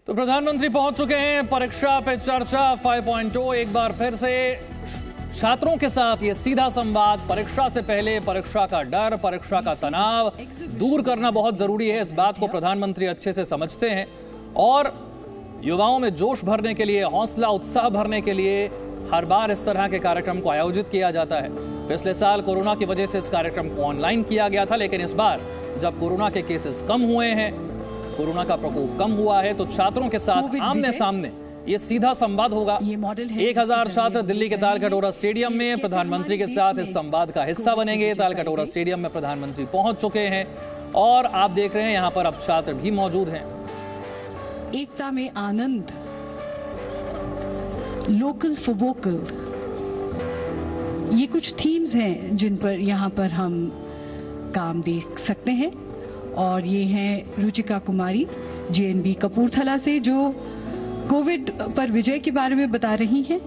तो प्रधानमंत्री पहुंच चुके हैं। परीक्षा पे चर्चा 5.0 एक बार फिर से छात्रों के साथ ये सीधा संवाद। परीक्षा से पहले परीक्षा का डर, परीक्षा का तनाव दूर करना बहुत जरूरी है। इस बात को प्रधानमंत्री अच्छे से समझते हैं और युवाओं में जोश भरने के लिए, हौसला उत्साह भरने के लिए हर बार इस तरह के कार्यक्रम को आयोजित किया जाता है। पिछले साल कोरोना की वजह से इस कार्यक्रम को ऑनलाइन किया गया था, लेकिन इस बार जब कोरोना के केसेस कम हुए हैं, कोरोना का प्रकोप कम हुआ है, तो छात्रों के साथ आमने सामने ये सीधा संवाद होगा। 1000 छात्र दिल्ली के तालकटोरा स्टेडियम में प्रधानमंत्री के साथ इस संवाद का हिस्सा बनेंगे। तालकटोरा स्टेडियम में प्रधानमंत्री पहुंच चुके हैं और आप देख रहे हैं यहाँ पर अब छात्र भी मौजूद हैं। एकता में आनंद, लोकल फॉर वोकल, ये कुछ थीम्स हैं जिन पर यहाँ पर हम काम देख सकते हैं। और ये हैं रुचिका कुमारी JNV कपूरथला से, जो कोविड पर विजय के बारे में बता रही हैं।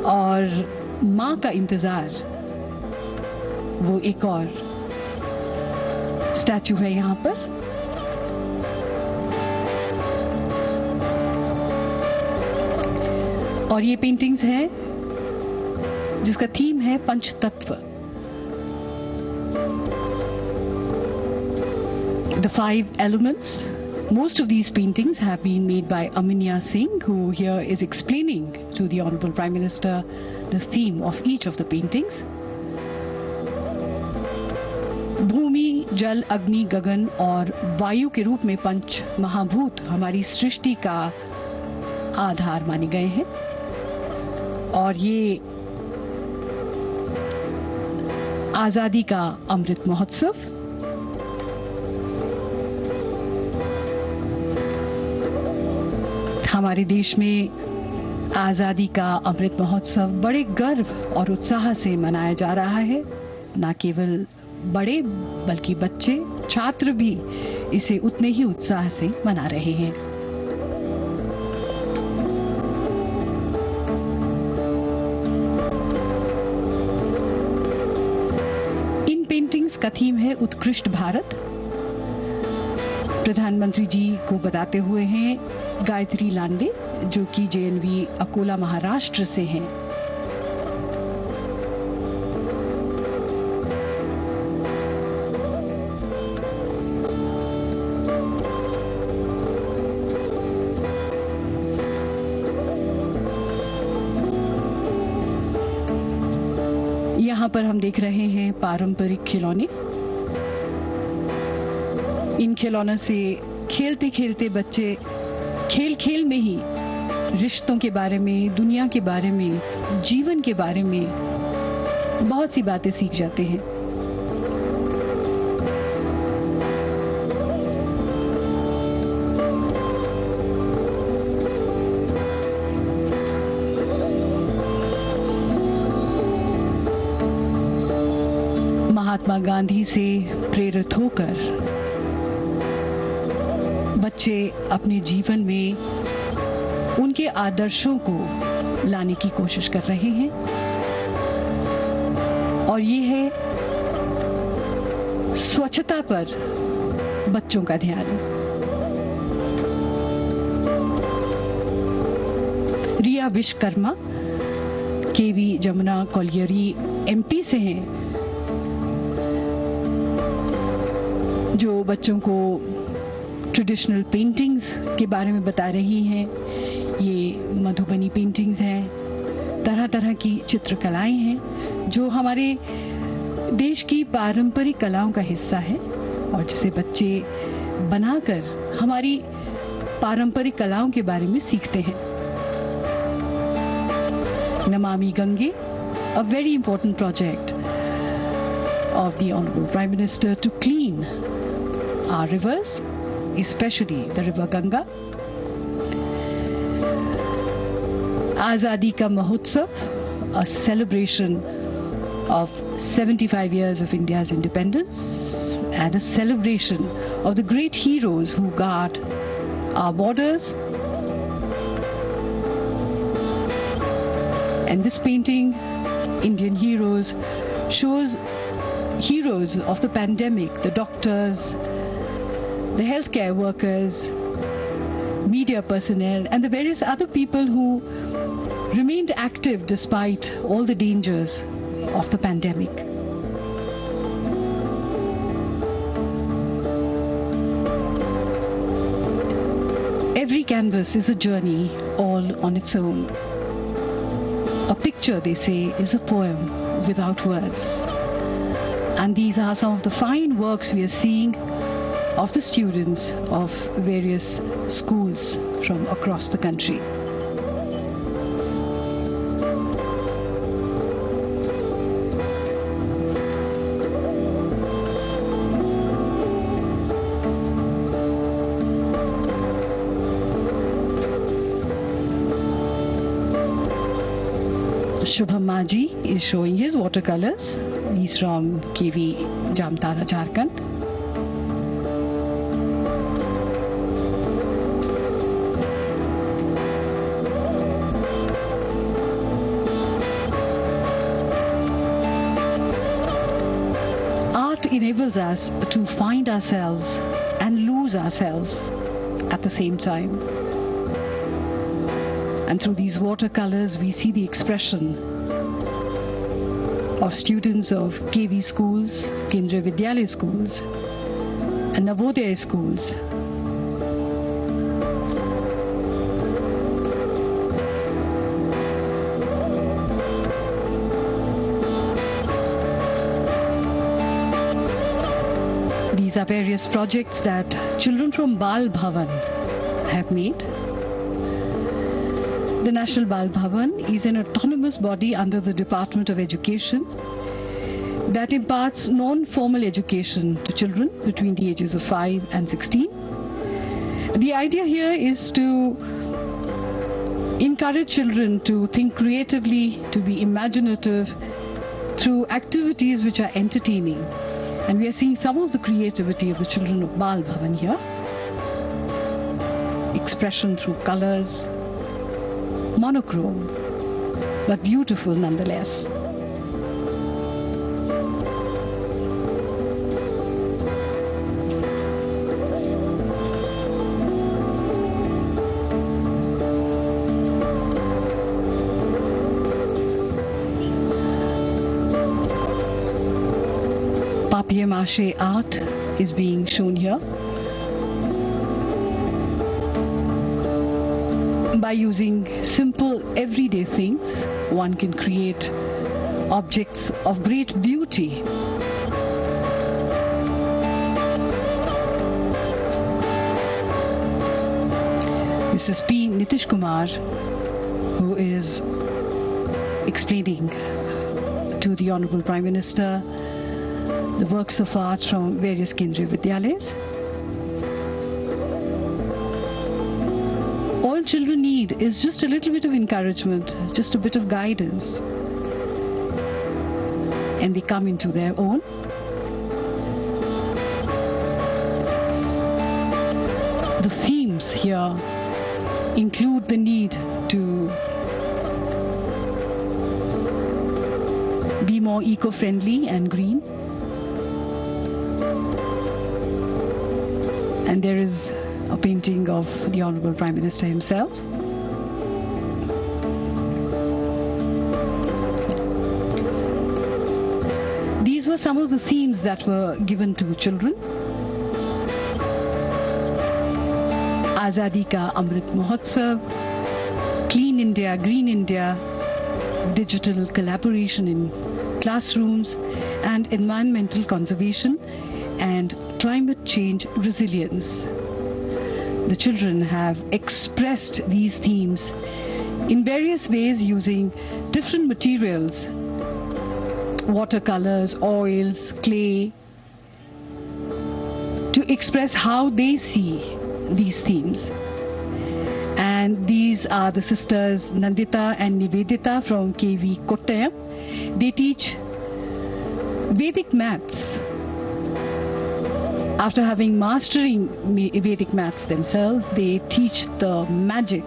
और मां का इंतजार, वो एक और स्टैचू है यहाँ पर। और ये पेंटिंग्स हैं जिसका थीम है पंचतत्व, the 5 elements. Most of these paintings have been made by Aminya Singh, who here is explaining to the Honorable Prime Minister the theme of each of the paintings. भूमि, जल, अग्नि, गगन और वायु के रूप में पंच महाभूत हमारी सृष्टि का आधार माने गए हैं। और ये आजादी का अमृत महोत्सव, हमारे देश में आजादी का अमृत महोत्सव बड़े गर्व और उत्साह से मनाया जा रहा है। न केवल बड़े बल्कि बच्चे, छात्र भी इसे उतने ही उत्साह से मना रहे हैं। इन पेंटिंग्स का थीम है उत्कृष्ट भारत। प्रधानमंत्री जी को बताते हुए हैं गायत्री लांडे, जो कि JNV अकोला महाराष्ट्र से हैं। यहाँ पर हम देख रहे हैं पारंपरिक खिलौने। इन खिलौनों से खेलते खेलते बच्चे खेल खेल में ही रिश्तों के बारे में, दुनिया के बारे में, जीवन के बारे में बहुत सी बातें सीख जाते हैं। महात्मा गांधी से प्रेरित होकर बच्चे अपने जीवन में उनके आदर्शों को लाने की कोशिश कर रहे हैं। और ये है स्वच्छता पर बच्चों का ध्यान। रिया विश्वकर्मा KV जमुना कॉलियरी MP से हैं, जो बच्चों को ट्रेडिशनल पेंटिंग्स के बारे में बता रही हैं। ये मधुबनी पेंटिंग्स हैं, तरह तरह की चित्रकलाएं हैं जो हमारे देश की पारंपरिक कलाओं का हिस्सा है और जिसे बच्चे बनाकर हमारी पारंपरिक कलाओं के बारे में सीखते हैं। Namami Gange, a very important project of the Honorable Prime Minister to clean our rivers, especially the river Ganga. Azadi Ka Mahotsav, a celebration of 75 years of India's independence and a celebration of the great heroes who guard our borders. And this painting, Indian Heroes, shows heroes of the pandemic, the doctors, the healthcare workers, media personnel, and the various other people who remained active despite all the dangers of the pandemic. Every canvas is a journey all on its own. A picture, they say, is a poem without words. And these are some of the fine works we are seeing of the students of various schools from across the country. Shubham Maji is showing his watercolors. He's from KV Jamtara, Jharkhand. Art enables us to find ourselves and lose ourselves at the same time. And through these watercolors, we see the expression of students of KV schools, Kendriya Vidyalaya schools, and Navodaya schools. These are various projects that children from Bal Bhavan have made. The National Bal Bhavan is an autonomous body under the Department of Education that imparts non-formal education to children between the ages of 5 and 16. The idea here is to encourage children to think creatively, to be imaginative through activities which are entertaining. And we are seeing some of the creativity of the children of Bal Bhavan here. Expression through colors, monochrome, but beautiful nonetheless. Papier-mâché art is being shown here. By using simple everyday things, one can create objects of great beauty. This is P. Nitish Kumar, who is explaining to the Honorable Prime Minister the works of art from various Kendriya Vidyalayas. All children need is just a little bit of encouragement, just a bit of guidance, and they come into their own. The themes here include the need to be more eco-friendly and green. And there is a painting of the Honorable Prime Minister himself. These were some of the themes that were given to children. Azadi Ka Amrit Mahotsav, Clean India, Green India, digital collaboration in classrooms, and environmental conservation and climate change resilience. The children have expressed these themes in various ways using different materials, watercolors, oils, clay, to express how they see these themes. And these are the sisters Nandita and Nivedita from KV Kottayam. They teach Vedic maths. After having mastering Vedic maths themselves, they teach the magic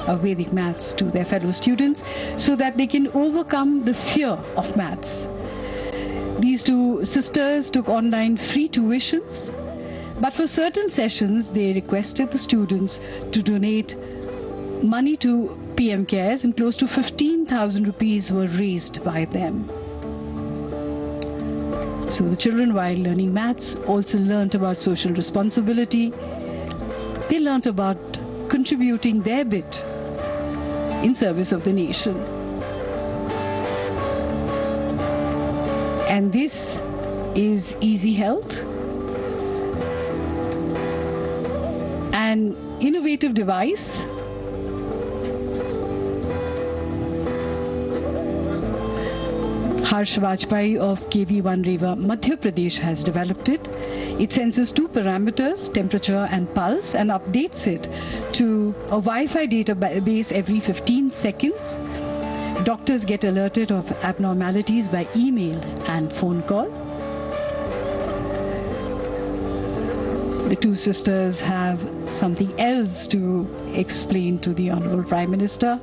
of Vedic maths to their fellow students so that they can overcome the fear of maths. These two sisters took online free tuitions But for certain sessions, they requested the students to donate money to PM Cares, and close to 15,000 rupees were raised by them. So the children, while learning maths, also learnt about social responsibility. They learnt about contributing their bit in service of the nation. And this is Easy Health, an innovative device Harsh Vajpayee of KV1 Rewa, Madhya Pradesh has developed it. It senses two parameters, temperature and pulse, and updates it to a Wi-Fi database every 15 seconds. Doctors get alerted of abnormalities by email and phone call. The two sisters have something else to explain to the Honorable Prime Minister.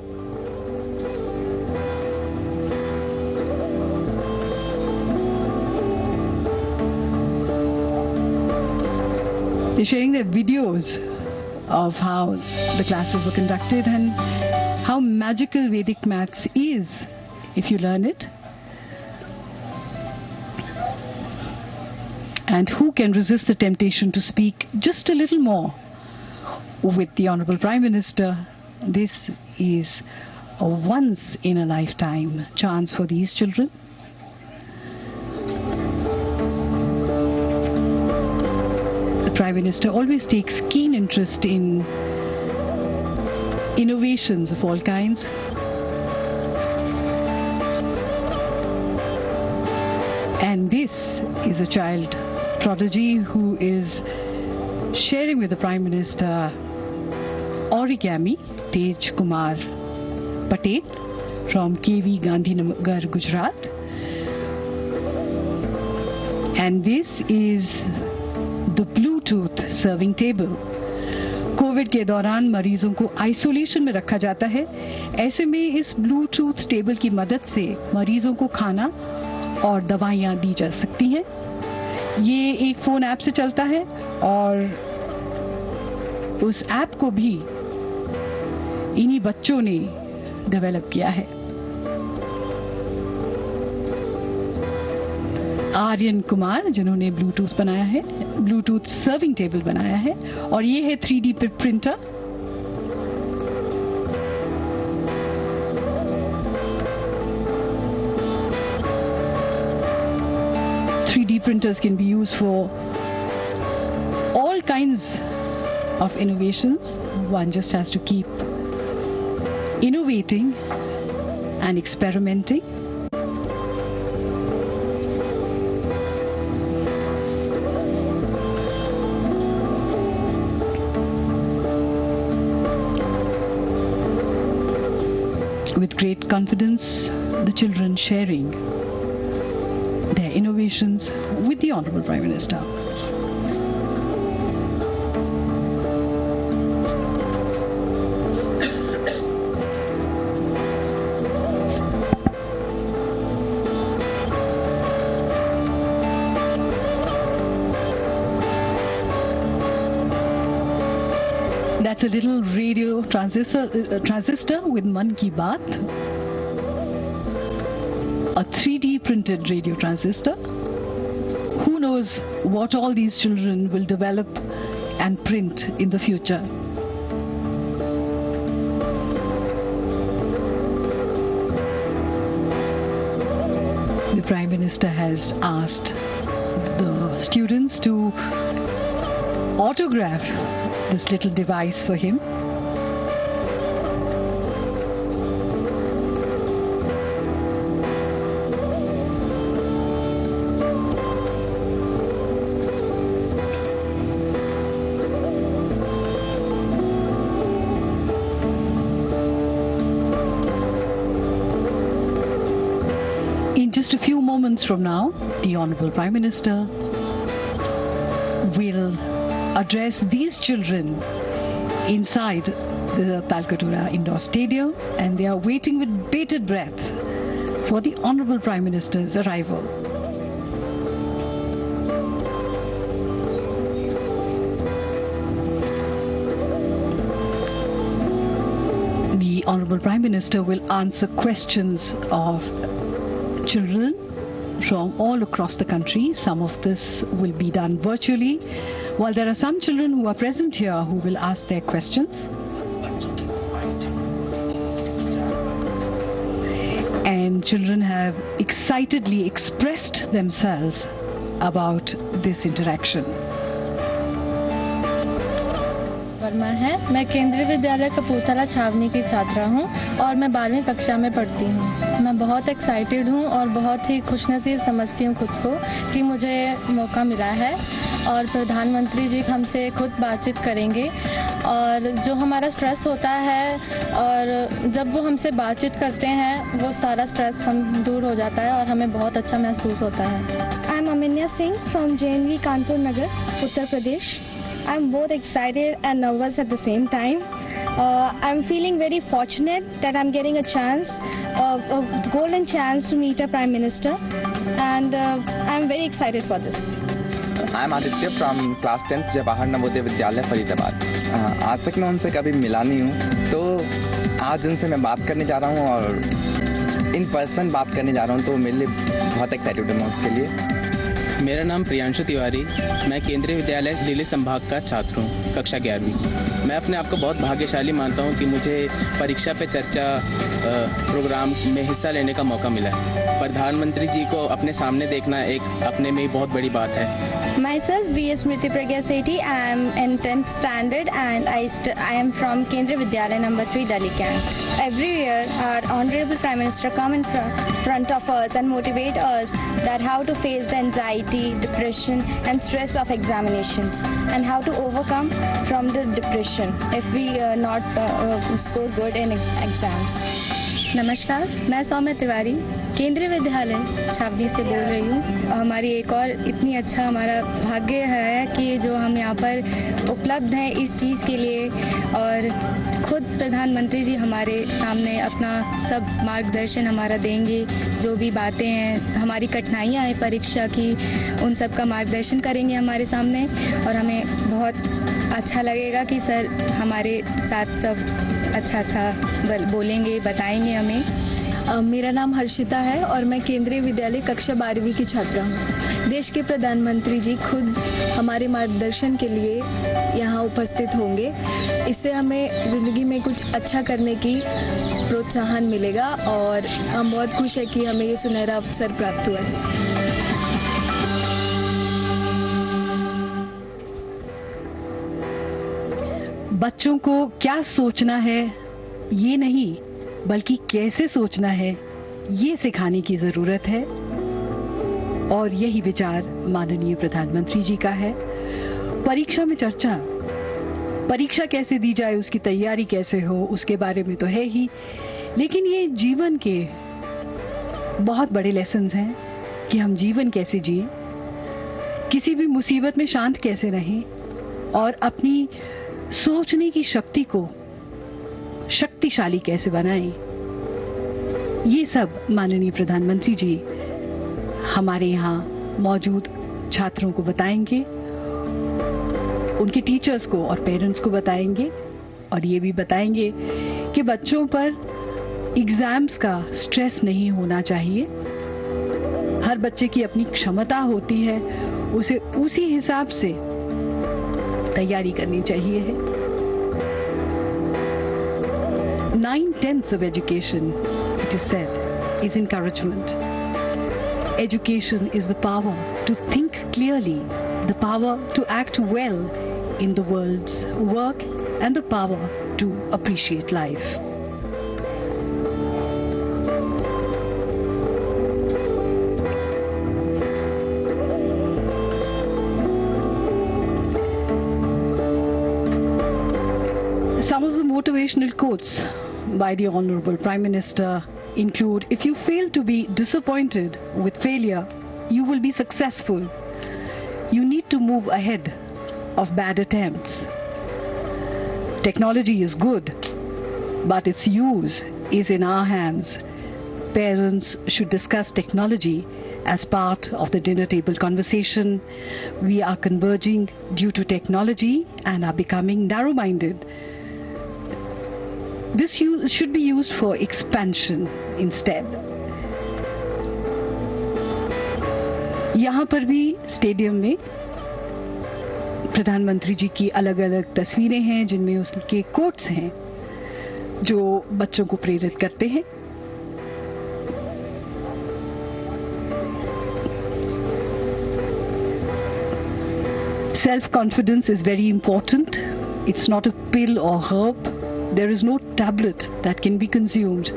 They're sharing their videos of how the classes were conducted and how magical Vedic maths is if you learn it. And who can resist the temptation to speak just a little more with the Honorable Prime Minister? This is a once-in-a-lifetime chance for these children. The Prime Minister always takes keen interest in innovations of all kinds. And this is a child prodigy who is sharing with the Prime Minister origami, Tej Kumar Patel from KV Gandhinagar, Gujarat. And this is the Bluetooth serving table. Covid के दौरान मरीजों को isolation में रखा जाता है। ऐसे में इस ब्लूटूथ टेबल की मदद से मरीजों को खाना और दवाइयाँ दी जा सकती हैं। ये एक फ़ोन ऐप से चलता है और उस ऐप को भी इन्हीं बच्चों ने डेवलप किया है। आर्यन कुमार जिन्होंने ब्लूटूथ बनाया है, ब्लूटूथ सर्विंग टेबल बनाया है, और ये है 3D printer. Printers can be used for all kinds of innovations. One just has to keep innovating and experimenting. With great confidence, the children sharing their innovations with the Honorable Prime Minister. That's a little radio transistor with Man Ki Baat. A 3D printed radio transistor. Who knows what all these children will develop and print in the future. The Prime Minister has asked the students to autograph this little device for him. In just a few moments from now, the Honorable Prime Minister will address these children inside the Talkattura Indoor Stadium, and they are waiting with bated breath for the Honorable Prime Minister's arrival. Honorable Prime Minister will answer questions of children from all across the country. Some of this will be done virtually, while there are some children who are present here who will ask their questions. And children have excitedly expressed themselves about this interaction. Verma है। मैं केंद्रीय विद्यालय कपूरथला छावनी की छात्रा हूं और मैं 12वीं कक्षा में पढ़ती हूं। मैं बहुत एक्साइटेड हूं और बहुत ही खुशनसीब समझती हूं खुद को कि मुझे मौका मिला है और प्रधानमंत्री जी हमसे खुद बातचीत करेंगे और जो हमारा स्ट्रेस होता है और जब वो हमसे बातचीत करते हैं वो सारा स्ट्रेस हम दूर हो जाता है और हमें बहुत अच्छा महसूस होता है। I am Aminya Singh from JNV Kanpur Nagar, Uttar Pradesh. I'm both excited and nervous at the same time. I'm feeling very fortunate that I'm getting a chance, a golden chance to meet a Prime Minister, and I'm very excited for this. I'm Aditya from class 10th Jawahar Navodaya Vidyalaya Faridabad. आज तक मैं उनसे कभी मिला नहीं हूँ, तो आज उनसे मैं बात करने जा रहा हूँ और इन पर्सन बात करने जा रहा हूँ, तो मेरे लिए बहुत एक्साइटेड हूँ मैं उसके लिए। मेरा नाम प्रियांशु तिवारी, मैं केंद्रीय विद्यालय दिल्ली संभाग का छात्र हूँ, कक्षा 11वीं। मैं अपने आप को बहुत भाग्यशाली मानता हूँ कि मुझे परीक्षा पे चर्चा प्रोग्राम में हिस्सा लेने का मौका मिला है। प्रधानमंत्री जी को अपने सामने देखना एक अपने में ही बहुत बड़ी बात है। Myself, V.S. Smriti Pragya Sethi. I am in 10th standard and I am from Kendriya Vidyalaya number 3, Delhi Cant. Every year, our Honorable Prime Minister come in front of us and motivate us that how to face the anxiety, depression and stress of examinations and how to overcome from the depression if we not score good in exams. नमस्कार, मैं सौम्या तिवारी केंद्रीय विद्यालय छावनी से बोल रही हूँ। हमारी एक और इतनी अच्छा हमारा भाग्य है कि जो हम यहाँ पर उपलब्ध हैं इस चीज़ के लिए और खुद प्रधानमंत्री जी हमारे सामने अपना सब मार्गदर्शन हमारा देंगे। जो भी बातें हैं, हमारी कठिनाइयाँ हैं परीक्षा की, उन सब का मार्गदर्शन करेंगे हमारे सामने और हमें बहुत अच्छा लगेगा कि सर हमारे साथ सब अच्छा बोलेंगे, बताएंगे हमें। मेरा नाम हर्षिता है और मैं केंद्रीय विद्यालय कक्षा 12वीं की छात्रा हूँ। देश के प्रधानमंत्री जी खुद हमारे मार्गदर्शन के लिए यहाँ उपस्थित होंगे। इससे हमें जिंदगी में कुछ अच्छा करने की प्रोत्साहन मिलेगा और हम बहुत खुश हैं कि हमें ये सुनहरा अवसर प्राप्त हुआ है। बच्चों को क्या सोचना है ये नहीं बल्कि कैसे सोचना है ये सिखाने की जरूरत है और यही विचार माननीय प्रधानमंत्री जी का है। परीक्षा में चर्चा, परीक्षा कैसे दी जाए, उसकी तैयारी कैसे हो, उसके बारे में तो है ही, लेकिन ये जीवन के बहुत बड़े लेसन्स हैं कि हम जीवन कैसे जिए, किसी भी मुसीबत में शांत कैसे रहें और अपनी सोचने की शक्ति को शक्तिशाली कैसे बनाएं। ये सब माननीय प्रधानमंत्री जी हमारे यहाँ मौजूद छात्रों को बताएंगे, उनके टीचर्स को और पेरेंट्स को बताएंगे और ये भी बताएंगे कि बच्चों पर एग्जाम्स का स्ट्रेस नहीं होना चाहिए। हर बच्चे की अपनी क्षमता होती है, उसे उसी हिसाब से तैयारी करनी चाहिए। 9/10 of education, it is said, is encouragement. Education is the power to think clearly, the power to act well in the world's work, and the power to appreciate life. Some of the motivational quotes by the Honorable Prime Minister include, if you fail to be disappointed with failure, you will be successful. You need to move ahead of bad attempts. Technology is good, but its use is in our hands. Parents should discuss technology as part of the dinner table conversation. We are converging due to technology and are becoming narrow-minded. This should be used for expansion instead. यहाँ पर भी stadium में प्रधानमंत्री जी की अलग अलग तस्वीरें हैं जिनमें उसके कोट्स हैं जो बच्चों को प्रेरित करते हैं. Self-confidence is very important. It's not a pill or herb. There is no tablet that can be consumed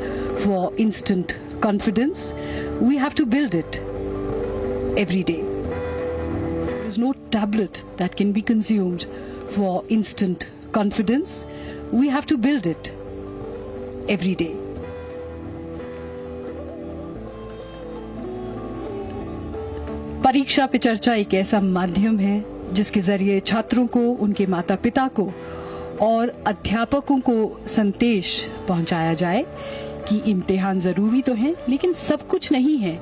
for instant confidence. We have to build it every day. There is no tablet that can be consumed for instant confidence. We have to build it every day. परीक्षा पे चर्चा एक ऐसा माध्यम है जिसके जरिए छात्रों को, उनके माता पिता को और अध्यापकों को संदेश पहुंचाया जाए कि इम्तिहान जरूरी तो हैं लेकिन सब कुछ नहीं है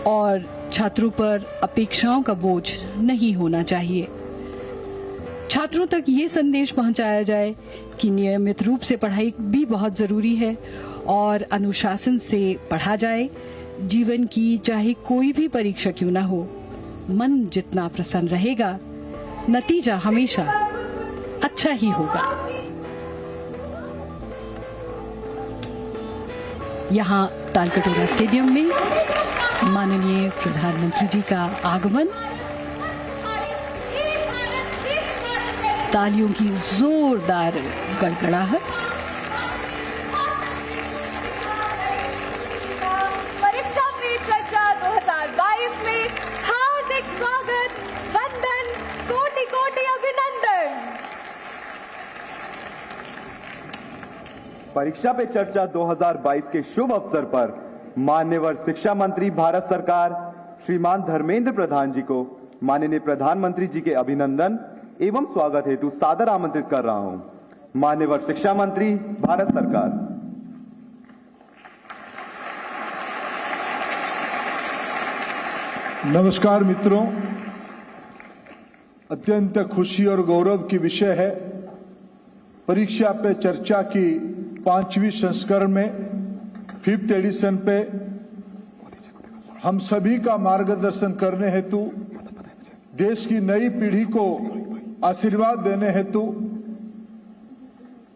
और छात्रों पर अपेक्षाओं का बोझ नहीं होना चाहिए. छात्रों तक ये संदेश पहुंचाया जाए कि नियमित रूप से पढ़ाई भी बहुत जरूरी है और अनुशासन से पढ़ा जाए. जीवन की चाहे कोई भी परीक्षा क्यों ना हो, मन जितना प्रसन्न रहेगा नतीजा हमेशा अच्छा ही होगा. यहाँ तालकटोरा स्टेडियम में माननीय प्रधानमंत्री जी का आगमन, तालियों की जोरदार गड़गड़ाहट. परीक्षा पे चर्चा 2022 में हार्दिक स्वागत, वंदन, कोटि कोटि अभिनंदन. परीक्षा पे चर्चा 2022 के शुभ अवसर पर मान्यवर शिक्षा मंत्री भारत सरकार श्रीमान धर्मेंद्र प्रधान जी को माननीय प्रधानमंत्री जी के अभिनंदन एवं स्वागत हेतु सादर आमंत्रित कर रहा हूं. मान्यवर शिक्षा मंत्री भारत सरकार. नमस्कार मित्रों, अत्यंत खुशी और गौरव की विषय है परीक्षा पे चर्चा की 5वीं संस्करण में 5th एडिशन पे हम सभी का मार्गदर्शन करने हेतु, देश की नई पीढ़ी को आशीर्वाद देने हेतु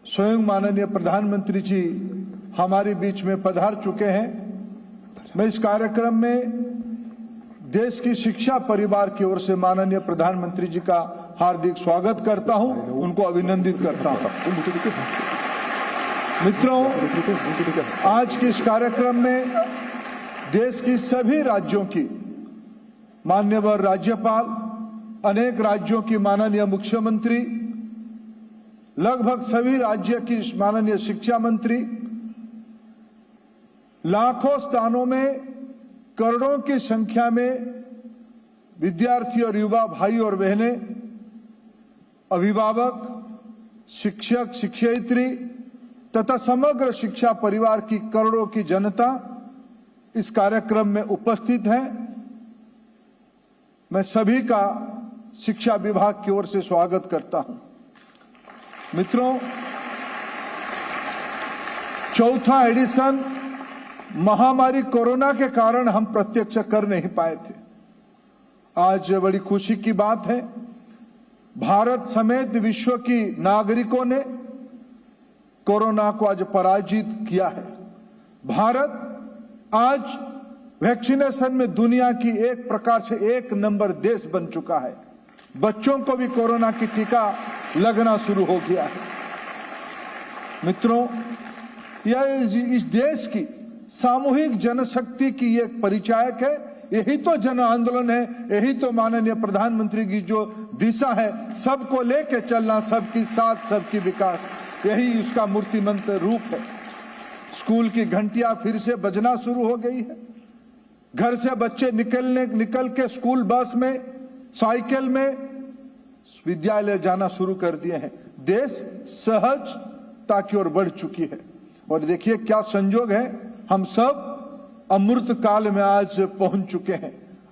स्वयं माननीय प्रधानमंत्री जी हमारे बीच में पधार चुके हैं. मैं इस कार्यक्रम में देश की शिक्षा परिवार की ओर से माननीय प्रधानमंत्री जी का हार्दिक स्वागत करता हूं, उनको अभिनंदित करता हूं. मित्रों, आज के इस कार्यक्रम में देश की सभी राज्यों की मान्यवर राज्यपाल, अनेक राज्यों की माननीय मुख्यमंत्री, लगभग सभी राज्य की माननीय शिक्षा मंत्री, लाखों स्थानों में करोड़ों की संख्या में विद्यार्थी और युवा भाई और बहनें, अभिभावक, शिक्षक, शिक्षयित्री तथा समग्र शिक्षा परिवार की करोड़ों की जनता इस कार्यक्रम में उपस्थित है. मैं सभी का शिक्षा विभाग की ओर से स्वागत करता हूं. मित्रों, चौथा एडिशन महामारी कोरोना के कारण हम प्रत्यक्ष कर नहीं पाए थे. आज बड़ी खुशी की बात है, भारत समेत विश्व की नागरिकों ने कोरोना को आज पराजित किया है. भारत आज वैक्सीनेशन में दुनिया की एक प्रकार से 1 नंबर देश बन चुका है. बच्चों को भी कोरोना की टीका लगना शुरू हो गया है. मित्रों, यह इस देश की सामूहिक जनशक्ति की एक परिचायक है. यही तो जन आंदोलन है, यही तो माननीय प्रधानमंत्री की जो दिशा है, सबको लेके चलना, सबकी साथ सबकी विकास, यही उसका मूर्तिमंत रूप है. स्कूल की घंटियां फिर से बजना शुरू हो गई है. घर से बच्चे निकल के स्कूल बस में, साइकिल में विद्यालय जाना शुरू कर दिए हैं. देश सहजता की ओर बढ़ चुकी है. और देखिए क्या संजोग है, हम सब अमृत काल में आज पहुंच चुके हैं.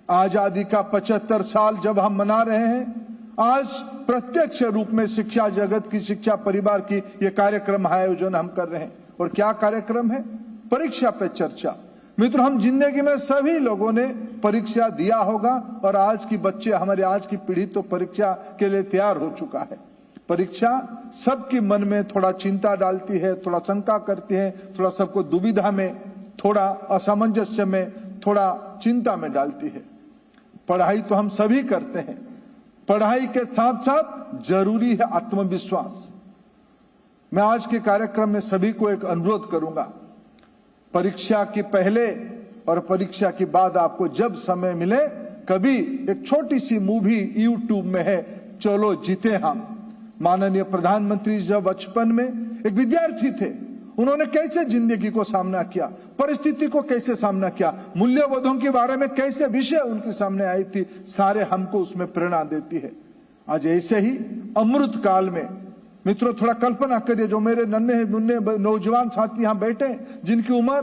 आजादी का 75 साल जब हम मना रहे हैं, आज प्रत्यक्ष रूप में शिक्षा जगत की, शिक्षा परिवार की ये कार्यक्रम आयोजन हम कर रहे हैं। और क्या कार्यक्रम है? परीक्षा पे चर्चा। मित्रों, हम जिंदगी में सभी लोगों ने परीक्षा दिया होगा और आज की बच्चे, हमारे आज की पीढ़ी तो परीक्षा के लिए तैयार हो चुका है। परीक्षा सबके मन में थोड़ा चिंता डालती है, थोड़ा शंका करती है, थोड़ा सबको दुविधा में, थोड़ा असामंजस्य में, थोड़ा चिंता में डालती है। पढ़ाई तो हम सभी करते हैं, पढ़ाई के साथ साथ जरूरी है आत्मविश्वास। मैं आज के कार्यक्रम में सभी को एक अनुरोध करूंगा, परीक्षा के पहले और परीक्षा के बाद आपको जब समय मिले, कभी एक छोटी सी मूवी यूट्यूब में है, चलो जीते हम। माननीय प्रधानमंत्री जब बचपन में एक विद्यार्थी थे, उन्होंने कैसे जिंदगी को सामना किया, परिस्थिति को कैसे सामना किया, मूल्यबोधों के बारे में कैसे विषय उनके सामने आई थी, सारे हमको उसमें प्रेरणा देती है। आज ऐसे ही अमृत काल में मित्रों थोड़ा कल्पना करिए, जो मेरे नन्हे मुन्ने नौजवान साथी यहां बैठे, जिनकी उम्र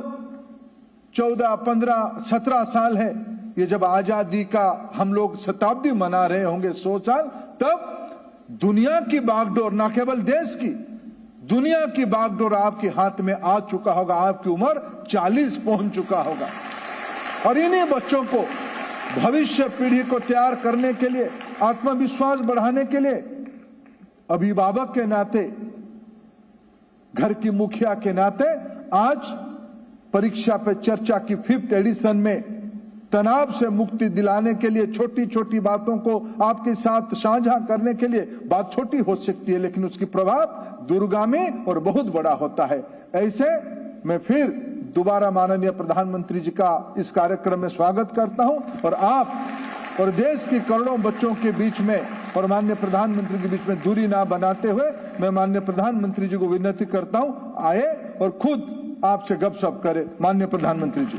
14, 15, 17 साल है, ये जब आजादी का हम लोग शताब्दी मना रहे होंगे, 100 साल, तब दुनिया की बागडोर, ना केवल देश की, दुनिया की बागडोर आपके हाथ में आ चुका होगा। आपकी उम्र 40 पहुंच चुका होगा। और इन्हीं बच्चों को भविष्य पीढ़ी को तैयार करने के लिए, आत्मविश्वास बढ़ाने के लिए, अभिभावक के नाते, घर की मुखिया के नाते, आज परीक्षा पे चर्चा की 5th एडिशन में तनाव से मुक्ति दिलाने के लिए, छोटी छोटी बातों को आपके साथ साझा करने के लिए, बात छोटी हो सकती है लेकिन उसकी प्रभाव दूरगामी और बहुत बड़ा होता है। ऐसे मैं फिर दोबारा माननीय प्रधानमंत्री जी का इस कार्यक्रम में स्वागत करता हूं और आप और देश की करोड़ों बच्चों के बीच में और माननीय प्रधानमंत्री के बीच में दूरी ना बनाते हुए मैं माननीय प्रधानमंत्री जी को विनती करता हूं, आए और खुद आपसे गपशप करें। माननीय प्रधानमंत्री जी।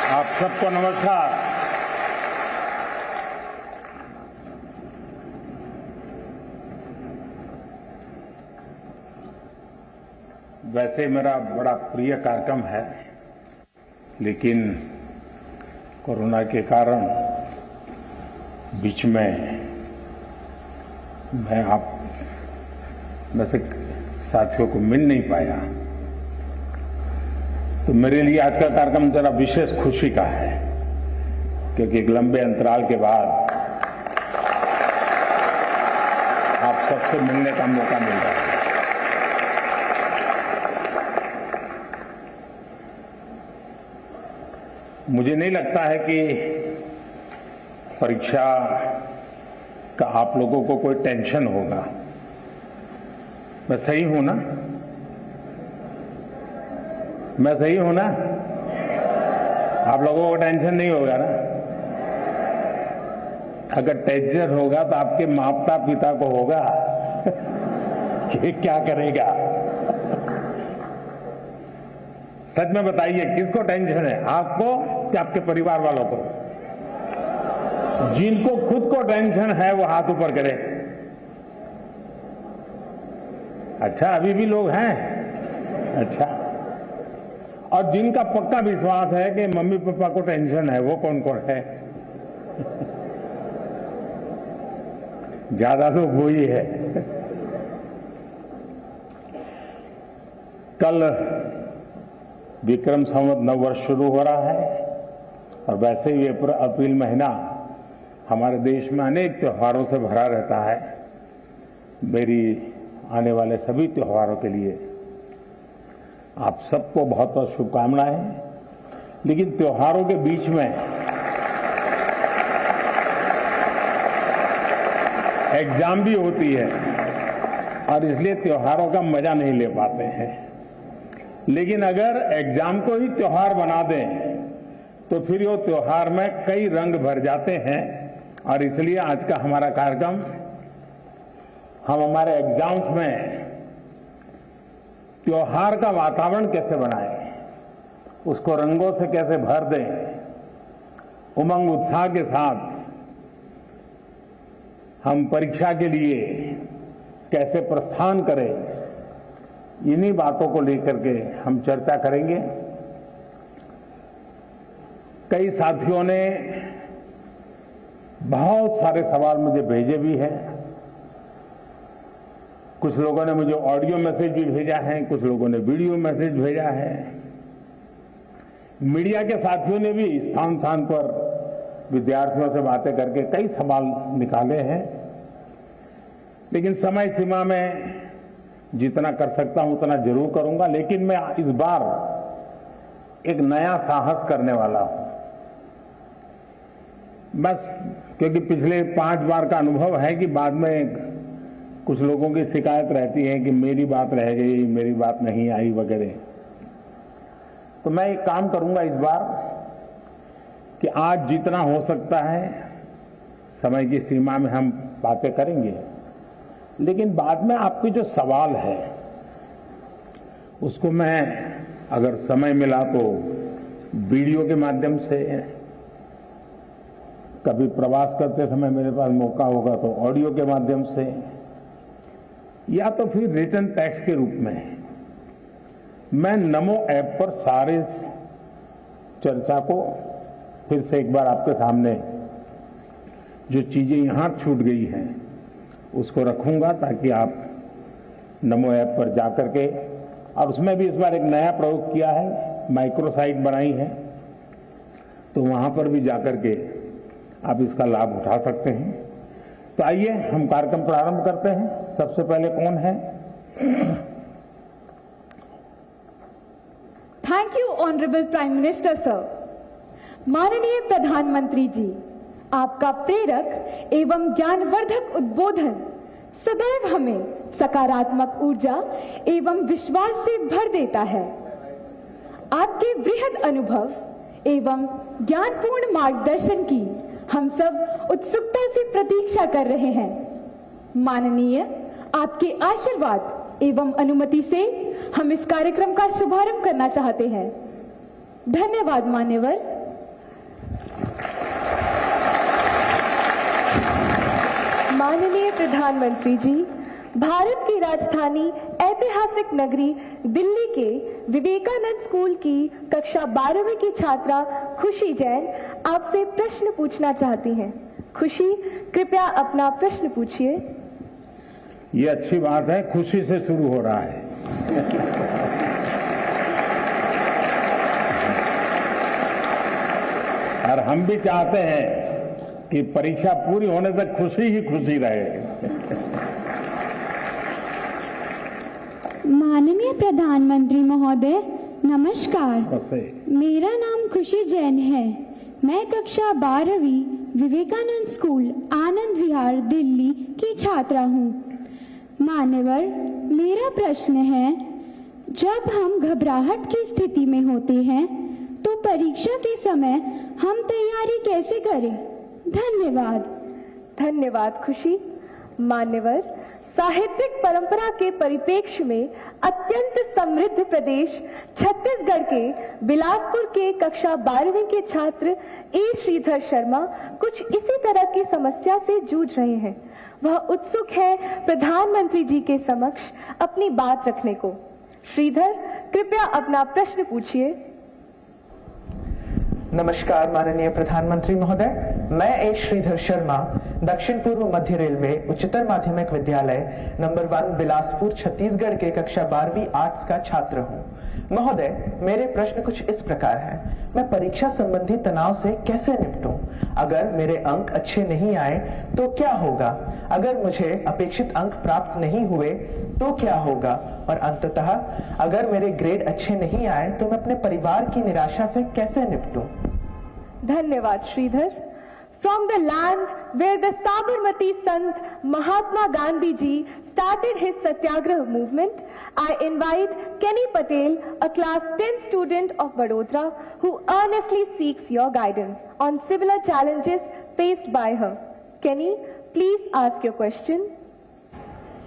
आप सबको नमस्कार। वैसे मेरा बड़ा प्रिय कार्यक्रम है, लेकिन कोरोना के कारण बीच में मैं आप में से साथियों को मिल नहीं पाया, तो मेरे लिए आज का कार्यक्रम जरा विशेष खुशी का है, क्योंकि एक लंबे अंतराल के बाद आप सबसे मिलने का मौका मिल रहा है। मुझे नहीं लगता है कि परीक्षा का आप लोगों को कोई टेंशन होगा। मैं सही हूं ना? मैं सही हूं ना? आप लोगों को टेंशन नहीं होगा ना? अगर टेंशन होगा तो आपके माता पिता को होगा कि क्या करेगा। सच में बताइए, किसको टेंशन है, आपको कि आपके परिवार वालों को? जिनको खुद को टेंशन है वो हाथ ऊपर करें। अच्छा, अभी भी लोग हैं? अच्छा, और जिनका पक्का विश्वास है कि मम्मी पापा को टेंशन है, वो कौन कौन है? ज्यादा लोग वही है। कल विक्रम संवत नववर्ष शुरू हो रहा है और वैसे ही अप्रैल महीना हमारे देश में अनेक त्योहारों से भरा रहता है। मेरी आने वाले सभी त्योहारों के लिए आप सबको बहुत बहुत शुभकामनाएं। लेकिन त्योहारों के बीच में एग्जाम भी होती है और इसलिए त्योहारों का मजा नहीं ले पाते हैं। लेकिन अगर एग्जाम को ही त्योहार बना दें तो फिर वो त्योहार में कई रंग भर जाते हैं। और इसलिए आज का हमारा कार्यक्रम हम हमारे एग्जाम्स में त्योहार का वातावरण कैसे बनाएं, उसको रंगों से कैसे भर दें, उमंग उत्साह के साथ हम परीक्षा के लिए कैसे प्रस्थान करें, इन्हीं बातों को लेकर के हम चर्चा करेंगे। कई साथियों ने बहुत सारे सवाल मुझे भेजे भी हैं। कुछ लोगों ने मुझे ऑडियो मैसेज भी भेजा है, कुछ लोगों ने वीडियो मैसेज भेजा है। मीडिया के साथियों ने भी स्थान स्थान पर विद्यार्थियों से बातें करके कई सवाल निकाले हैं, लेकिन समय सीमा में जितना कर सकता हूं उतना जरूर करूंगा। लेकिन मैं इस बार एक नया साहस करने वाला हूं। बस क्योंकि पिछले 5 बार का अनुभव है कि बाद में कुछ लोगों की शिकायत रहती है कि मेरी बात रह गई, मेरी बात नहीं आई वगैरह। तो मैं एक काम करूंगा इस बार कि आज जितना हो सकता है समय की सीमा में हम बातें करेंगे, लेकिन बाद में आपके जो सवाल है उसको मैं अगर समय मिला तो वीडियो के माध्यम से, कभी प्रवास करते समय मेरे पास मौका होगा तो ऑडियो के माध्यम से, या तो फिर रिटन टेक्स्ट के रूप में मैं नमो ऐप पर सारे चर्चा को फिर से एक बार आपके सामने जो चीजें यहां छूट गई हैं उसको रखूंगा, ताकि आप नमो ऐप पर जाकर के, और उसमें भी इस बार एक नया प्रयोग किया है, माइक्रो साइट बनाई है, तो वहां पर भी जाकर के आप इसका लाभ उठा सकते हैं। तो आइए हम कार्यक्रम प्रारंभ करते हैं। सबसे पहले कौन है? Thank you honourable prime minister sir. माननीय प्रधानमंत्री जी, आपका प्रेरक एवं ज्ञानवर्धक उद्बोधन सदैव हमें सकारात्मक ऊर्जा एवं विश्वास से भर देता है। आपके वृहद अनुभव एवं ज्ञानपूर्ण मार्गदर्शन की हम सब उत्सुकता से प्रतीक्षा कर रहे हैं। माननीय, आपके आशीर्वाद एवं अनुमति से हम इस कार्यक्रम का शुभारंभ करना चाहते हैं। धन्यवाद मान्यवर। माननीय प्रधानमंत्री जी, भारत की राजधानी ऐतिहासिक नगरी दिल्ली के विवेकानंद स्कूल की कक्षा 12वीं की छात्रा खुशी जैन आपसे प्रश्न पूछना चाहती हैं। खुशी, कृपया अपना प्रश्न पूछिए। ये अच्छी बात है, खुशी से शुरू हो रहा है। और हम भी चाहते हैं कि परीक्षा पूरी होने तक खुशी ही खुशी रहे। माननीय प्रधानमंत्री महोदय, नमस्कार। मेरा नाम खुशी जैन है। मैं कक्षा 12वीं विवेकानंद स्कूल आनंद विहार दिल्ली की छात्रा हूँ। मान्यवर, मेरा प्रश्न है, जब हम घबराहट की स्थिति में होते हैं तो परीक्षा के समय हम तैयारी कैसे करें? धन्यवाद। धन्यवाद खुशी। मान्यवर, साहित्यिक परंपरा के परिप्रेक्ष्य में अत्यंत समृद्ध प्रदेश छत्तीसगढ़ के बिलासपुर के कक्षा 12वीं के छात्र ए श्रीधर शर्मा कुछ इसी तरह की समस्या से जूझ रहे हैं। वह उत्सुक है प्रधानमंत्री जी के समक्ष अपनी बात रखने को। श्रीधर, कृपया अपना प्रश्न पूछिए। नमस्कार माननीय प्रधानमंत्री महोदय, मैं ए श्रीधर शर्मा दक्षिण पूर्व मध्य रेलवे उच्चतर माध्यमिक विद्यालय नंबर 1 बिलासपुर छत्तीसगढ़ के कक्षा 12वीं आर्ट्स का छात्र हूँ। महोदय, मेरे प्रश्न कुछ इस प्रकार है। मैं परीक्षा संबंधी तनाव से कैसे निपटूं? अगर मेरे अंक अच्छे नहीं आए तो क्या होगा? अगर मुझे अपेक्षित अंक प्राप्त नहीं हुए तो क्या होगा? और अंततः अगर मेरे ग्रेड अच्छे नहीं आए तो मैं अपने परिवार की निराशा से कैसे निपटूं? धन्यवाद Shridhar. From the land where the Sabarmati Sant Mahatma Gandhi ji started his Satyagraha movement, I invite Kenny Patel, a class 10 student of Vadodara, who earnestly seeks your guidance on similar challenges faced by her. Kenny, please ask your question.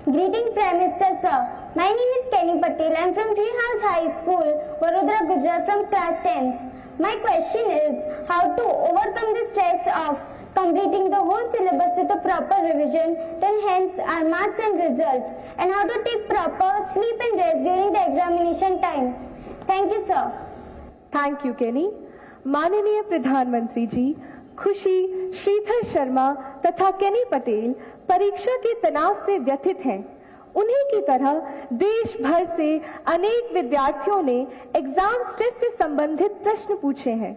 Greeting Prime Minister sir. My name is Kenny Patel. I am from Tree House High School, Vadodara, Gujarat, from class 10th. My question is how to overcome the stress of completing the whole syllabus with a proper revision to enhance our marks and result, and how to take proper sleep and rest during the examination time. Thank you, sir. Thank you, Kenny. माननीय प्रधानमंत्री जी खुशी, श्रीधर शर्मा तथा केनी पटेल परीक्षा के तनाव से व्यथित हैं। उन्हीं की तरह देश भर से अनेक विद्यार्थियों ने एग्जाम स्ट्रेस से संबंधित प्रश्न पूछे हैं।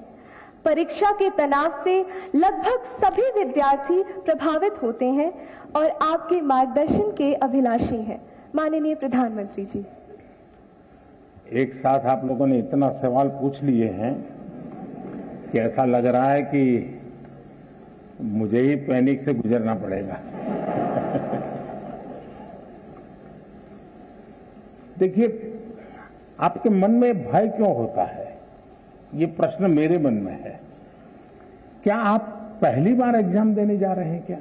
परीक्षा के तनाव से लगभग सभी विद्यार्थी प्रभावित होते हैं और आपके मार्गदर्शन के अभिलाषी हैं। माननीय प्रधानमंत्री जी, एक साथ आप लोगों ने इतना सवाल पूछ लिए हैं कि ऐसा लग रहा है कि मुझे ही पैनिक से गुजरना पड़ेगा। देखिए, आपके मन में भय क्यों होता है, ये प्रश्न मेरे मन में है। क्या आप पहली बार एग्जाम देने जा रहे हैं? क्या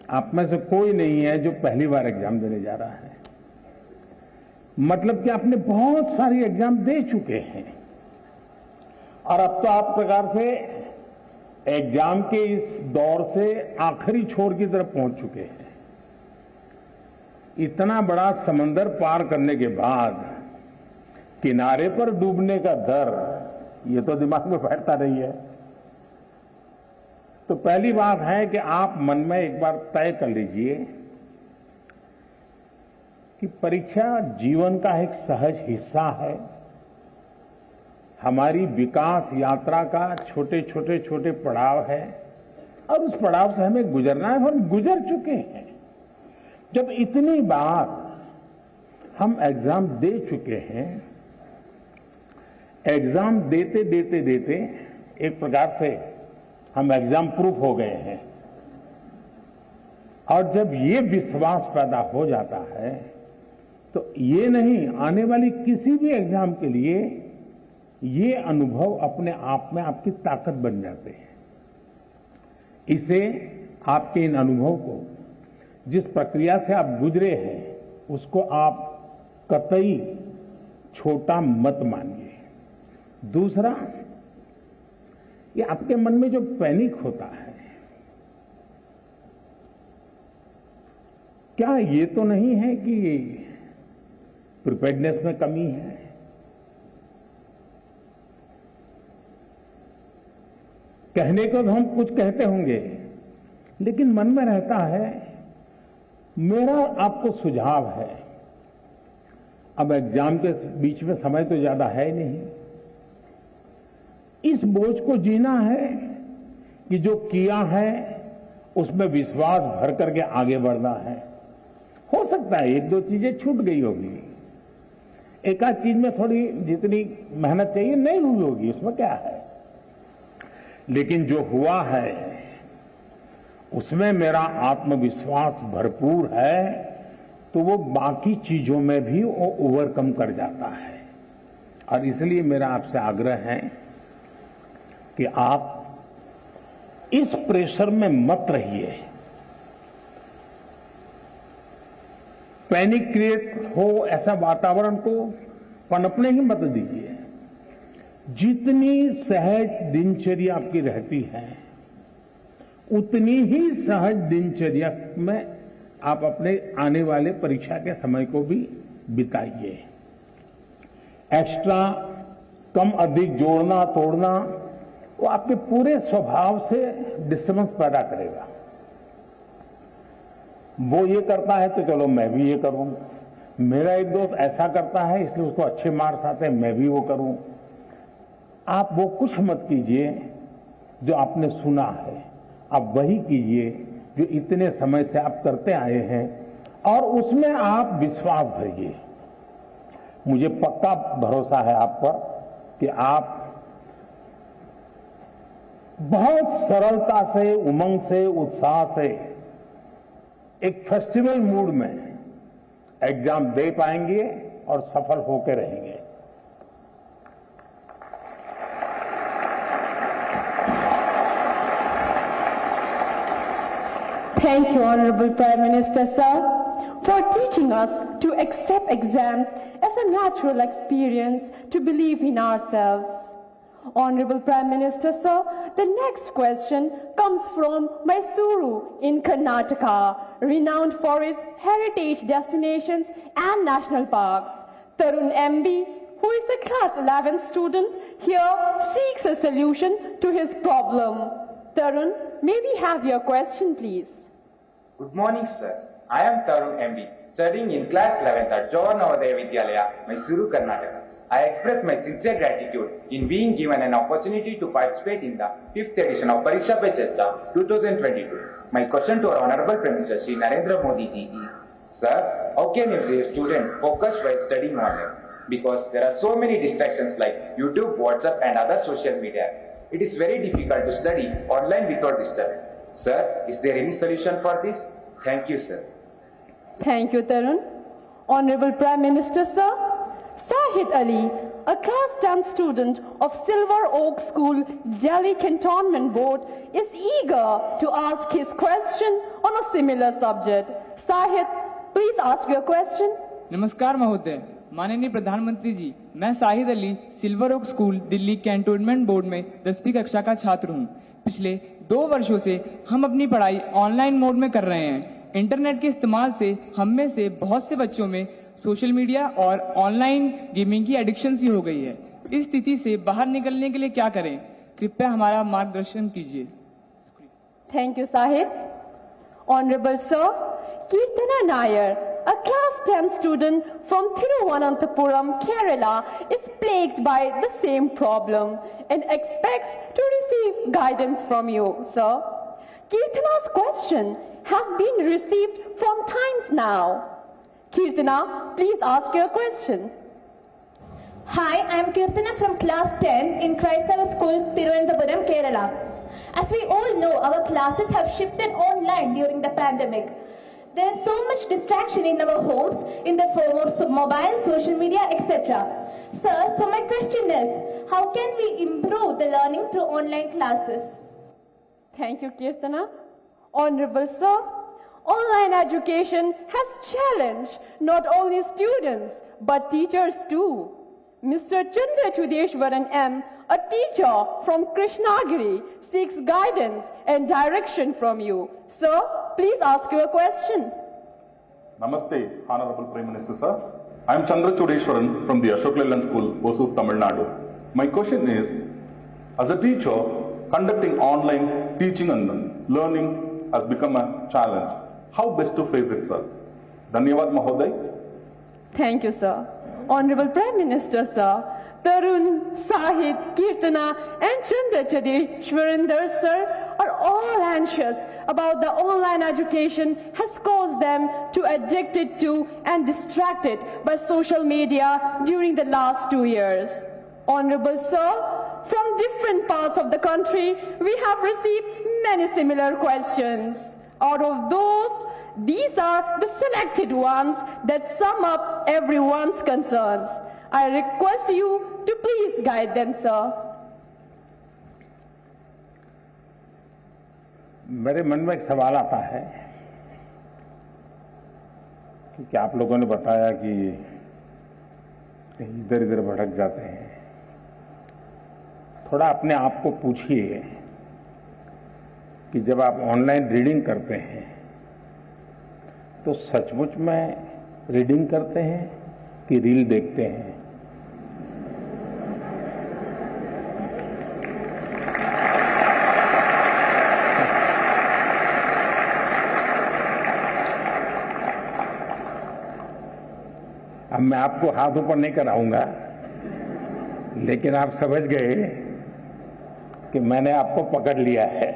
आप में से कोई नहीं है जो पहली बार एग्जाम देने जा रहा है? मतलब कि आपने बहुत सारी एग्जाम दे चुके हैं और अब तो आप प्रकार से एग्जाम के इस दौर से आखिरी छोर की तरफ पहुंच चुके हैं। इतना बड़ा समंदर पार करने के बाद किनारे पर डूबने का डर, ये तो दिमाग में बैठता नहीं है। तो पहली बात है कि आप मन में एक बार तय कर लीजिए कि परीक्षा जीवन का एक सहज हिस्सा है। हमारी विकास यात्रा का छोटे छोटे पड़ाव है और उस पड़ाव से हमें गुजरना है और हम गुजर चुके हैं। जब इतनी बार हम एग्जाम दे चुके हैं, एग्जाम देते एक प्रकार से हम एग्जाम प्रूफ हो गए हैं और जब ये विश्वास पैदा हो जाता है तो ये नहीं, आने वाली किसी भी एग्जाम के लिए ये अनुभव अपने आप में आपकी ताकत बन जाते हैं। इसे, आपके इन अनुभव को, जिस प्रक्रिया से आप गुजरे हैं, उसको आप कतई छोटा मत मानिए। दूसरा, ये आपके मन में जो पैनिक होता है, क्या ये तो नहीं है कि प्रिपेयर्डनेस में कमी है? कहने को तो हम कुछ कहते होंगे, लेकिन मन में रहता है। मेरा आपको सुझाव है, अब एग्जाम के बीच में समय तो ज्यादा है नहीं, इस बोझ को जीना है कि जो किया है उसमें विश्वास भर करके आगे बढ़ना है। हो सकता है एक दो चीजें छूट गई होगी, एक आध चीज में थोड़ी जितनी मेहनत चाहिए नहीं हुई होगी, उसमें क्या है, लेकिन जो हुआ है उसमें मेरा आत्मविश्वास भरपूर है, तो वो बाकी चीजों में भी वो ओवरकम कर जाता है। और इसलिए मेरा आपसे आग्रह है कि आप इस प्रेशर में मत रहिए, पैनिक क्रिएट हो ऐसा वातावरण को पनपने ही मत दीजिए। जितनी सहज दिनचर्या आपकी रहती है, उतनी ही सहज दिनचर्या में आप अपने आने वाले परीक्षा के समय को भी बिताइए। एक्स्ट्रा कम अधिक जोड़ना तोड़ना वो आपके पूरे स्वभाव से डिस्टर्बेंस पैदा करेगा। वो ये करता है तो चलो मैं भी ये करूं, मेरा एक दोस्त ऐसा करता है इसलिए उसको अच्छे मार्क्स आते हैं, मैं भी वो करूं। आप वो कुछ मत कीजिए जो आपने सुना है, आप वही कीजिए जो इतने समय से आप करते आए हैं और उसमें आप विश्वास भरिए। मुझे पक्का भरोसा है आप पर कि आप बहुत सरलता से, उमंग से, उत्साह से, एक फेस्टिवल मूड में एग्जाम दे पाएंगे और सफल होकर रहेंगे। Thank you, Honorable Prime Minister, sir. For for teaching us to accept exams as a natural experience to believe in ourselves. Honorable Prime Minister, sir, the next question comes from Mysuru in Karnataka, renowned for its heritage destinations and national parks. Tarun MB, who is a class 11 student here, seeks a solution to his problem. Tarun, may we have your question, please? Good morning, sir. I am Tarun MB, studying in class 11th at Jawahar Navodaya Vidyalaya, Mysuru, Karnataka. I express my sincere gratitude in being given an opportunity to participate in the 5th edition of Pariksha Pe Charcha 2022. My question to our Honorable Prime Minister Shri Narendra Modi ji is, Sir, how can a student focus while studying online? Because there are so many distractions like YouTube, WhatsApp and other social media. It is very difficult to study online without disturbance. Sir, is there any solution for this? Thank you, sir. Thank you, Tarun. Honorable Prime Minister, sir, Sahid Ali, a class 10 student of Silver Oak School, Delhi Cantonment Board, is eager to ask his question on a similar subject. Sahid, please ask your question. नमस्कार महोदय, माननीय प्रधानमंत्री जी, मैं Sahid Ali silver oak school Delhi cantonment board में 10वीं कक्षा का छात्र हूं। पिछले 2 वर्षों से हम अपनी पढ़ाई ऑनलाइन मोड में कर रहे हैं। इंटरनेट के इस्तेमाल से हम में से बहुत से बच्चों में सोशल मीडिया और ऑनलाइन गेमिंग की एडिक्शन सी हो गई है। इस स्थिति से बाहर निकलने के लिए क्या करें? कृपया हमारा मार्गदर्शन कीजिए। Thank you, Sahid. Honorable Sir, Kirtana Nair, a class 10 student from Thiruvananthapuram, Kerala, is plagued by the same problem and expects to receive guidance from you, sir. Kirtana's question has been received from times now. Kirtana, please ask your question. Hi, I am Kirtana from class 10 in Christava School, Thiruvananthapuram, Kerala. As we all know, our classes have shifted online during the pandemic. There is so much distraction in our homes in the form of mobile, social media, etc. Sir, so my question is, how can we improve the learning through online classes? Thank you, Kirtana. Honorable Sir, online education has challenged not only students but teachers too. Mr. Chandra Chudeshwaran M., a teacher from Krishnagiri, seeks guidance and direction from you. Sir, please ask your question. Namaste, Honorable Prime Minister, sir. I am Chandra Chudeshwaran from the Ashok Leyland School, Hosur, Tamil Nadu. My question is, as a teacher, conducting online teaching and learning has become a challenge. How best to face it, sir? Dhanyavad, Mahoday. Thank you, sir. Honorable Prime Minister, sir, Tarun, Sahid, Kirtana and Chandra Chudeshwaran, sir, are all anxious about the online education has caused them to addicted to and distracted by social media during the last 2 years. Honorable sir, from different parts of the country, we have received many similar questions. Out of those, these are the selected ones that sum up everyone's concerns. I request you to please guide them, sir. मेरे मन में एक सवाल आता है कि आप लोगों ने बताया कि इधर इधर भटक जाते हैं। थोड़ा अपने आप को पूछिए कि जब आप ऑनलाइन रीडिंग करते हैं तो सचमुच में रीडिंग करते हैं कि रील देखते हैं? अब मैं आपको हाथ ऊपर नहीं कराऊंगा, लेकिन आप समझ गए कि मैंने आपको पकड़ लिया है।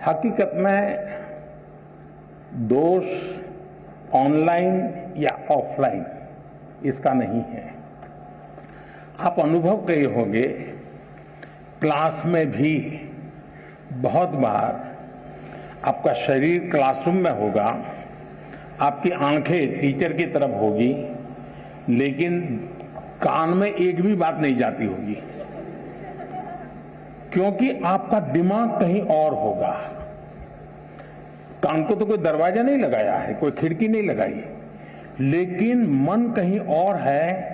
हकीकत में दोष ऑनलाइन या ऑफलाइन इसका नहीं है। आप अनुभव किए होंगे, क्लास में भी बहुत बार आपका शरीर क्लासरूम में होगा, आपकी आंखें टीचर की तरफ होगी, लेकिन कान में एक भी बात नहीं जाती होगी, क्योंकि आपका दिमाग कहीं और होगा। कान को तो कोई दरवाजा नहीं लगाया है, कोई खिड़की नहीं लगाई, लेकिन मन कहीं और है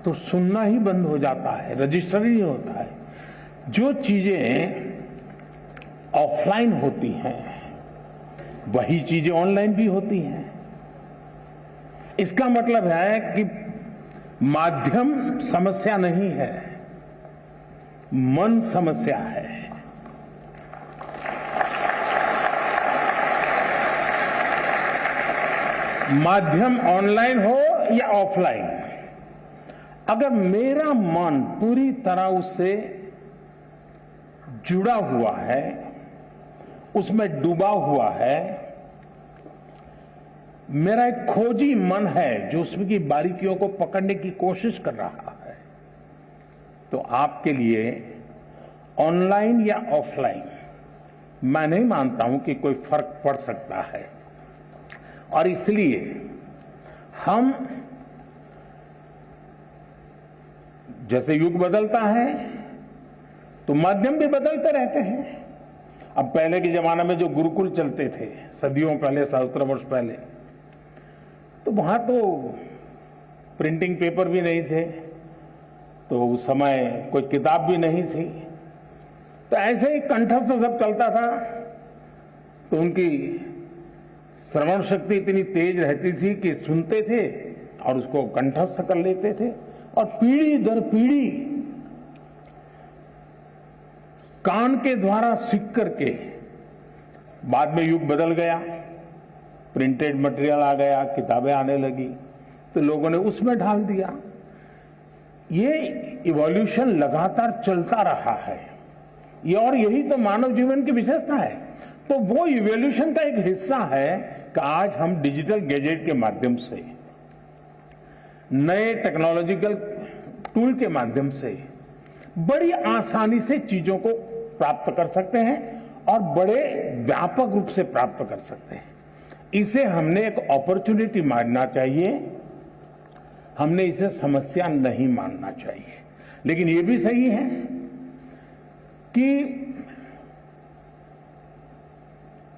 तो सुनना ही बंद हो जाता है, रजिस्टर ही नहीं होता है। जो चीजें ऑफलाइन होती हैं वही चीजें ऑनलाइन भी होती हैं। इसका मतलब है कि माध्यम समस्या नहीं है, मन समस्या है। माध्यम ऑनलाइन हो या ऑफलाइन, अगर मेरा मन पूरी तरह उससे जुड़ा हुआ है, उसमें डूबा हुआ है, मेरा एक खोजी मन है जो उसमें की बारीकियों को पकड़ने की कोशिश कर रहा है, तो आपके लिए ऑनलाइन या ऑफलाइन मैं नहीं मानता हूं कि कोई फर्क पड़ सकता है। और इसलिए हम, जैसे युग बदलता है तो माध्यम भी बदलते रहते हैं। अब पहले के जमाने में जो गुरुकुल चलते थे, सदियों पहले, सहस्त्र वर्ष पहले, तो वहां तो प्रिंटिंग पेपर भी नहीं थे, तो उस समय कोई किताब भी नहीं थी, तो ऐसे ही कंठस्थ सब चलता था। तो उनकी श्रवण शक्ति इतनी तेज रहती थी कि सुनते थे और उसको कंठस्थ कर लेते थे, और पीढ़ी दर पीढ़ी कान के द्वारा सीख करके, बाद में युग बदल गया, प्रिंटेड मटेरियल आ गया, किताबें आने लगी, तो लोगों ने उसमें ढाल दिया। ये इवोल्यूशन लगातार चलता रहा है, ये, और यही तो मानव जीवन की विशेषता है। तो वो इवोल्यूशन का एक हिस्सा है कि आज हम डिजिटल गैजेट के माध्यम से, नए टेक्नोलॉजिकल टूल के माध्यम से बड़ी आसानी से चीजों को प्राप्त कर सकते हैं और बड़े व्यापक रूप से प्राप्त कर सकते हैं। इसे हमने एक अपॉर्चुनिटी मानना चाहिए, हमने इसे समस्या नहीं मानना चाहिए। लेकिन ये भी सही है कि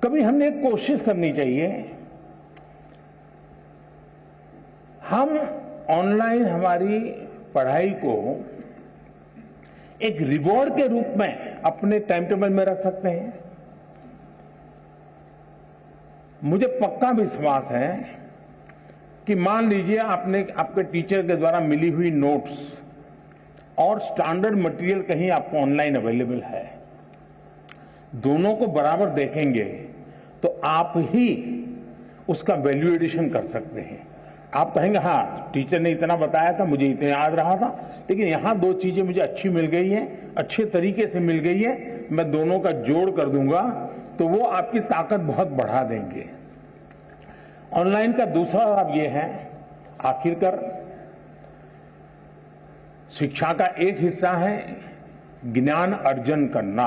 कभी हमने एक कोशिश करनी चाहिए, हम ऑनलाइन हमारी पढ़ाई को एक रिवॉर्ड के रूप में अपने टाइम टेबल में रख सकते हैं। मुझे पक्का विश्वास है कि मान लीजिए आपके टीचर के द्वारा मिली हुई नोट्स और स्टैंडर्ड मटेरियल कहीं आपको ऑनलाइन अवेलेबल है, दोनों को बराबर देखेंगे तो आप ही उसका वैल्यू एडिशन कर सकते हैं। आप कहेंगे हाँ टीचर ने इतना बताया था, मुझे इतना याद रहा था, लेकिन यहां दो चीजें मुझे अच्छी मिल गई हैं, अच्छे तरीके से मिल गई है, मैं दोनों का जोड़ कर दूंगा, तो वो आपकी ताकत बहुत बढ़ा देंगे। ऑनलाइन का दूसरा लाभ ये है, आखिरकार शिक्षा का एक हिस्सा है ज्ञान अर्जन करना।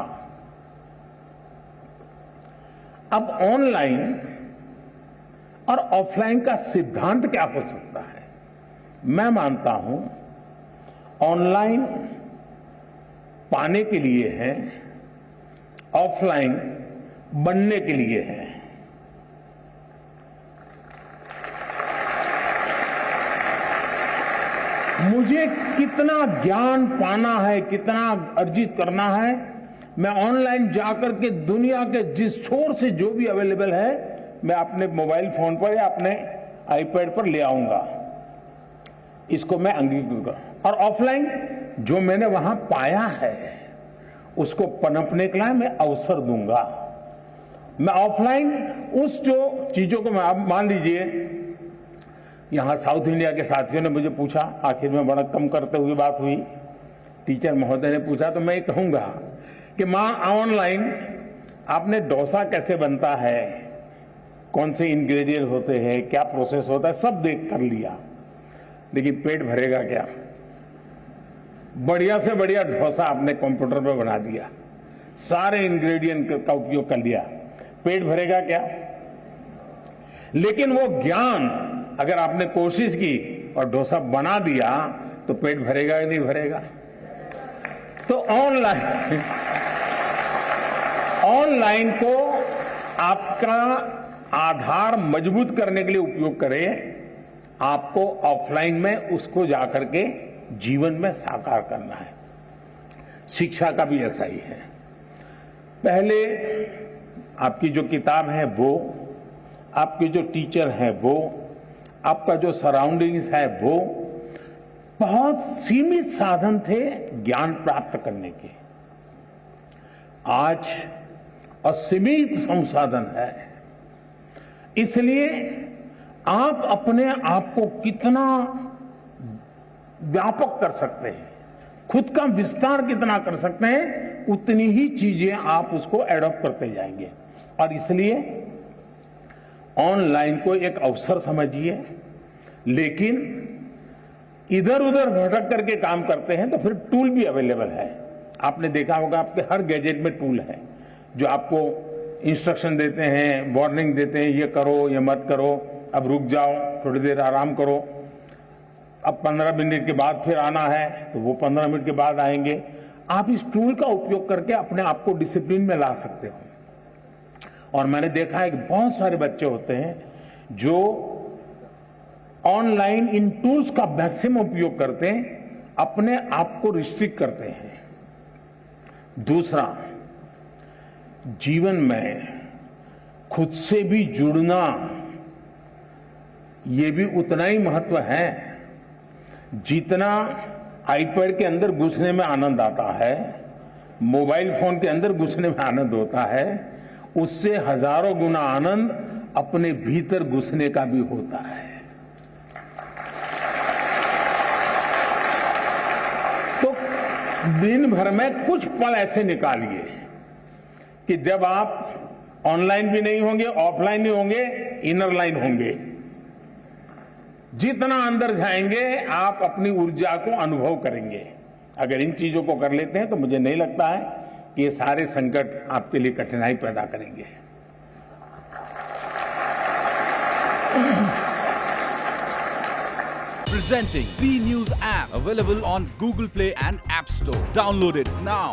अब ऑनलाइन और ऑफलाइन का सिद्धांत क्या हो सकता है? मैं मानता हूं ऑनलाइन पाने के लिए है, ऑफलाइन बनने के लिए है। मुझे कितना ज्ञान पाना है, कितना अर्जित करना है, मैं ऑनलाइन जाकर के दुनिया के जिस छोर से जो भी अवेलेबल है मैं अपने मोबाइल फोन पर या अपने आईपैड पर ले आऊंगा, इसको मैं अंगीकृत करूं। और ऑफलाइन जो मैंने वहां पाया है उसको पनपने के लिए मैं अवसर दूंगा। मैं ऑफलाइन उस जो चीजों को, मैं आप मान लीजिए यहां साउथ इंडिया के साथियों ने मुझे पूछा, आखिर में बड़ा कम करते हुए बात हुई, टीचर महोदय ने पूछा, तो मैं ये कहूंगा कि मां ऑनलाइन आपने डोसा कैसे बनता है, कौन से इंग्रेडिएंट होते हैं, क्या प्रोसेस होता है, सब देख कर लिया, लेकिन पेट भरेगा क्या? बढ़िया से बढ़िया डोसा आपने कंप्यूटर पर बना दिया, सारे इंग्रेडिएंट का उपयोग कर लिया, पेट भरेगा क्या? लेकिन वो ज्ञान अगर आपने कोशिश की और डोसा बना दिया तो पेट भरेगा या नहीं भरेगा? तो ऑनलाइन को आपका आधार मजबूत करने के लिए उपयोग करें, आपको ऑफलाइन में उसको जाकर के जीवन में साकार करना है। शिक्षा का भी ऐसा ही है। पहले आपकी जो किताब है वो, आपके जो टीचर है वो, आपका जो सराउंडिंग्स है वो, बहुत सीमित साधन थे ज्ञान प्राप्त करने के। आज असीमित संसाधन है, इसलिए आप अपने आप को कितना व्यापक कर सकते हैं, खुद का विस्तार कितना कर सकते हैं, उतनी ही चीजें आप उसको एडॉप्ट करते जाएंगे। और इसलिए ऑनलाइन को एक अवसर समझिए, लेकिन इधर उधर भटक करके काम करते हैं तो फिर टूल भी अवेलेबल है। आपने देखा होगा आपके हर गैजेट में टूल है जो आपको इंस्ट्रक्शन देते हैं, वार्निंग देते हैं, ये करो, ये मत करो, अब रुक जाओ, थोड़ी देर आराम करो, अब 15 मिनट के बाद फिर आना है तो वो 15 मिनट के बाद आएंगे। आप इस टूल का उपयोग करके अपने आप को डिसिप्लिन में ला सकते हो। और मैंने देखा है कि बहुत सारे बच्चे होते हैं जो ऑनलाइन इन टूल्स का मैक्सिमम उपयोग करते हैं, अपने आप को रिस्ट्रिक्ट करते हैं। दूसरा, जीवन में खुद से भी जुड़ना, ये भी उतना ही महत्व है जितना आईपैड के अंदर घुसने में आनंद आता है, मोबाइल फोन के अंदर घुसने में आनंद होता है, उससे हजारों गुना आनंद अपने भीतर घुसने का भी होता है। तो दिन भर में कुछ पल ऐसे निकालिए कि जब आप ऑनलाइन भी नहीं होंगे, ऑफलाइन नहीं होंगे, इनर लाइन होंगे। जितना अंदर जाएंगे आप अपनी ऊर्जा को अनुभव करेंगे। अगर इन चीजों को कर लेते हैं तो मुझे नहीं लगता है कि ये सारे संकट आपके लिए कठिनाई पैदा करेंगे। Presenting B News app, available on Google Play and App Store. Download it now.